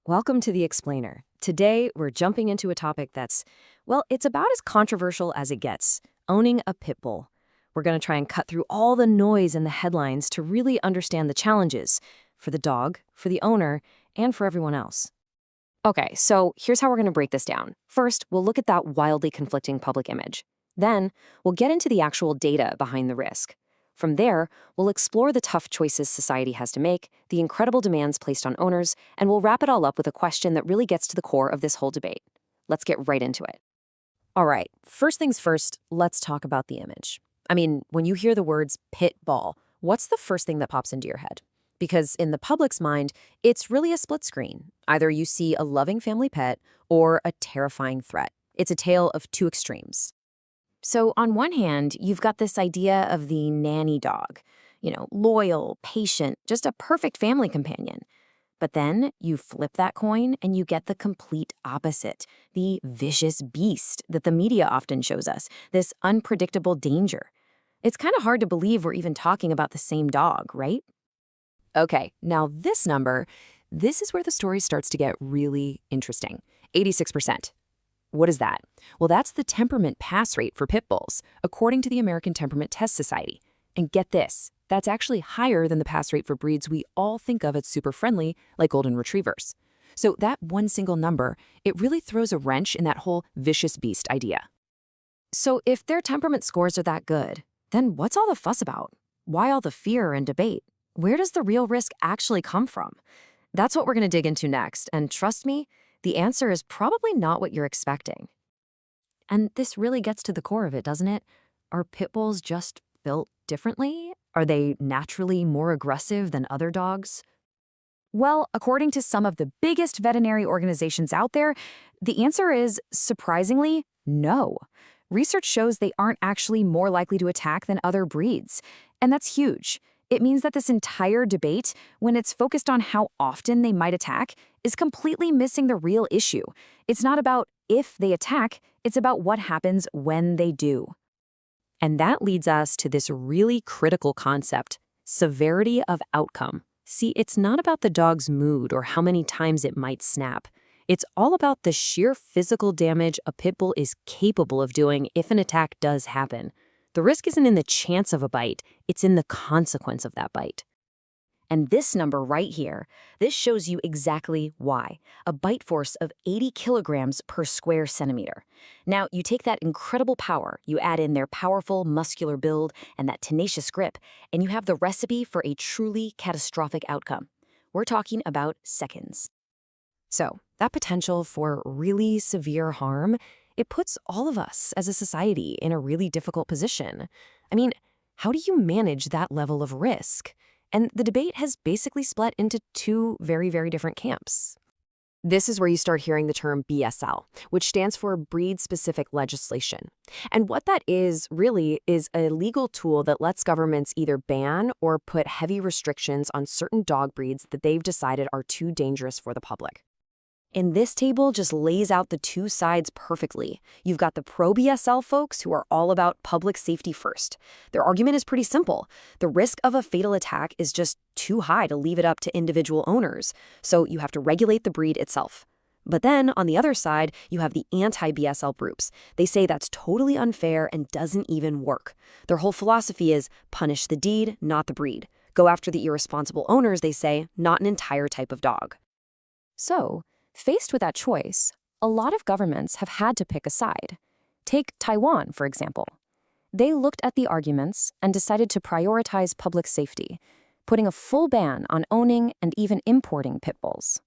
Welcome to The Explainer. Today, we're jumping into a topic that's, well, it's about as controversial as it gets, owning a pit bull. We're going to try and cut through all the noise in the headlines to really understand the challenges for the dog, for the owner, and for everyone else. Okay, so here's how we're going to break this down. First, we'll look at that wildly conflicting public image. Then, we'll get into the actual data behind the risk. From there, we'll explore the tough choices society has to make, the incredible demands placed on owners, and we'll wrap it all up with a question that really gets to the core of this whole debate. Let's get right into it. All right, first things first, let's talk about the image. I mean, when you hear the words pit bull, what's the first thing that pops into your head? Because in the public's mind, it's really a split screen. Either you see a loving family pet or a terrifying threat. It's a tale of two extremes. So on one hand, you've got this idea of the nanny dog, loyal, patient, just a perfect family companion. But then you flip that coin and you get the complete opposite, the vicious beast that the media often shows us, this unpredictable danger. It's kind of hard to believe we're even talking about the same dog, right? Okay, now this is where the story starts to get really interesting. 86%. What is that? Well, that's the temperament pass rate for pit bulls, according to the American Temperament Test Society. And get this, that's actually higher than the pass rate for breeds we all think of as super friendly, like golden retrievers. So that one single number, it really throws a wrench in that whole vicious beast idea. So if their temperament scores are that good, then what's all the fuss about? Why all the fear and debate? Where does the real risk actually come from? That's what we're going to dig into next, and trust me, the answer is probably not what you're expecting. And this really gets to the core of it, doesn't it? Are pit bulls just built differently? Are they naturally more aggressive than other dogs? Well, according to some of the biggest veterinary organizations out there, the answer is, surprisingly, no. Research shows they aren't actually more likely to attack than other breeds. And that's huge. It means that this entire debate, when it's focused on how often they might attack, is completely missing the real issue. It's not about if they attack, it's about what happens when they do. And that leads us to this really critical concept, severity of outcome. See, it's not about the dog's mood or how many times it might snap. It's all about the sheer physical damage a pit bull is capable of doing if an attack does happen. The risk isn't in the chance of a bite, it's in the consequence of that bite. And this number right here, this shows you exactly why. A bite force of 80 kilograms per square centimeter. Now, you take that incredible power, you add in their powerful muscular build and that tenacious grip, and you have the recipe for a truly catastrophic outcome. We're talking about seconds. So, that potential for really severe harm, it puts all of us as a society in a really difficult position. I mean, how do you manage that level of risk? And the debate has basically split into two very, very different camps. This is where you start hearing the term BSL, which stands for breed-specific legislation. And what that is really is a legal tool that lets governments either ban or put heavy restrictions on certain dog breeds that they've decided are too dangerous for the public. And this table just lays out the two sides perfectly. You've got the pro-BSL folks who are all about public safety first. Their argument is pretty simple. The risk of a fatal attack is just too high to leave it up to individual owners, so you have to regulate the breed itself. But then, on the other side, you have the anti-BSL groups. They say that's totally unfair and doesn't even work. Their whole philosophy is punish the deed, not the breed. Go after the irresponsible owners, they say, not an entire type of dog. So, faced with that choice, a lot of governments have had to pick a side. Take Taiwan, for example. They looked at the arguments and decided to prioritize public safety, putting a full ban on owning and even importing pit bulls.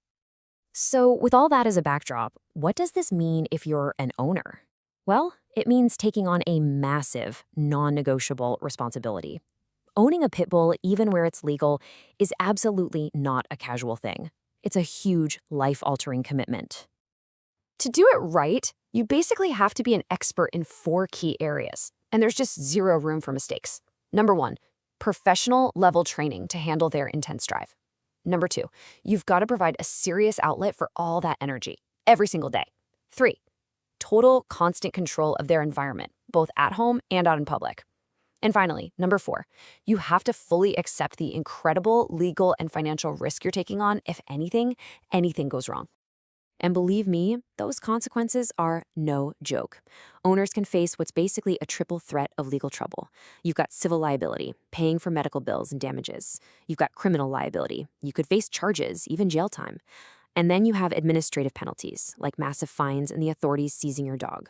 So, with all that as a backdrop, what does this mean if you're an owner? Well, it means taking on a massive, non-negotiable responsibility. Owning a pit bull, even where it's legal, is absolutely not a casual thing. It's a huge, life-altering commitment. To do it right, you basically have to be an expert in 4 key areas, and there's just zero room for mistakes. Number 1, professional-level training to handle their intense drive. Number 2, you've got to provide a serious outlet for all that energy, every single day. 3, total constant control of their environment, both at home and out in public. And finally, number 4, you have to fully accept the incredible legal and financial risk you're taking on if anything goes wrong. And believe me, those consequences are no joke. Owners can face what's basically a triple threat of legal trouble. You've got civil liability, paying for medical bills and damages. You've got criminal liability. You could face charges, even jail time. And then you have administrative penalties, like massive fines and the authorities seizing your dog.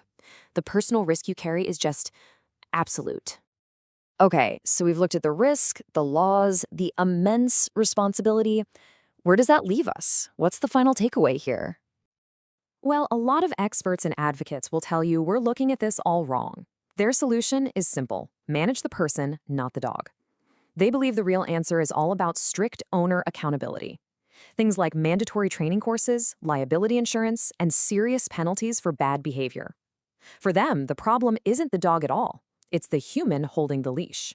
The personal risk you carry is just absolute. Okay, so we've looked at the risk, the laws, the immense responsibility. Where does that leave us? What's the final takeaway here? Well, a lot of experts and advocates will tell you we're looking at this all wrong. Their solution is simple: manage the person, not the dog. They believe the real answer is all about strict owner accountability. Things like mandatory training courses, liability insurance, and serious penalties for bad behavior. For them, the problem isn't the dog at all. It's the human holding the leash.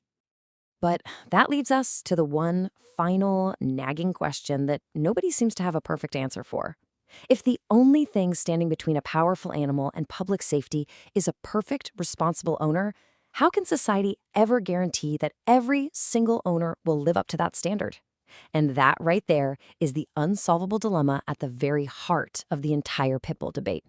But that leaves us to the one final nagging question that nobody seems to have a perfect answer for. If the only thing standing between a powerful animal and public safety is a perfect, responsible owner, how can society ever guarantee that every single owner will live up to that standard? And that right there is the unsolvable dilemma at the very heart of the entire pit bull debate.